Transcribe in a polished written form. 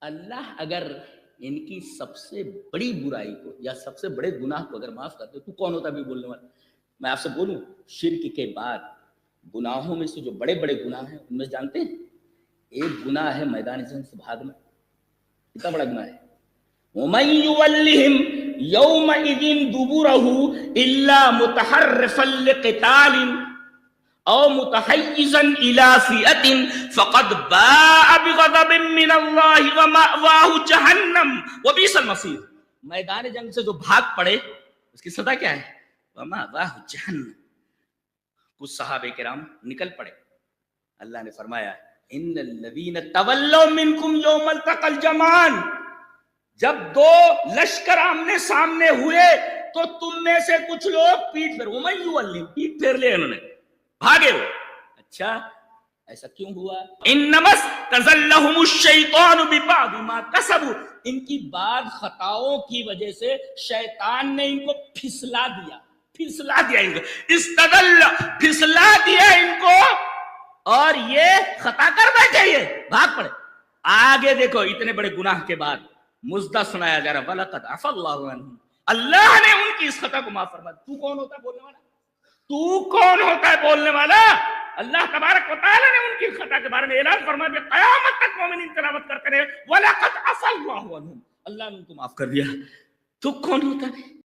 اللہ اگر ان کی سب سے بڑی برائی کو یا سب سے بڑے گناہ کو اگر معاف کرتے تو کون ہوتا بھی بولنے والا؟ میں آپ سے بولوں، شرک کے بعد گناہوں میں سے جو بڑے بڑے گناہ ہیں ان میں جانتے ہیں ایک گناہ ہے میدان جنگ سے بھاگنا. کتنا بڑا گناہ ہے. وَمَن يُوَلِّهِمْ يَوْمَئِذٍ دُبُرَهُ إِلَّا مُتَحَرِّفًا لِقِتَالٍ او متحیزا الی فئة فقد باء بغضب من اللہ ومأواہ جہنم وبئس المصیر. میدان جنگ سے جو بھاگ پڑے اس کی سزا کیا ہے؟ ومأواہ جہنم. کچھ صحابہ کرام نکل پڑے. اللہ نے فرمایا ان الذین تولوا منکم یوم التقى الجمعان، جب دو لشکر آمنے سامنے ہوئے تو تم میں سے کچھ لوگ پیٹ پھیر، ومن یولہم، پیٹ پھیر لے انہوں نے، بھاگے ہو. اچھا ایسا کیوں ہوا؟ انما استزلهم الشیطان ببعض ما کسبوا، ان کی بعض خطاؤں کی وجہ سے شیطان نے ان کو پھسلا دیا ان کو، استدل پھسلا دیا ان کو، اور یہ خطا کر بیٹھے، یہ بھاگ پڑے. آگے دیکھو اتنے بڑے گناہ کے بعد مزدہ سنایا جا رہا وَلَقَدْ عَفَا اللَّهُ عَنْهُمْ، اللہ نے ان کی اس خطا کو معاف فرما دیا. تو کون ہوتا ہے بولنے والا؟ تو کون ہوتا ہے بولنے والا؟ اللہ تبارک و تعالی نے ان کی خطا کے بارے میں اعلان فرما دیا، قیامت تک مومنین تلاوت کرتے رہے وَلَقَدْ عَفَا اللَّهُ عَنْهُمْ، اللہ نے ان کو معاف کر دیا. تو کون ہوتا ہے؟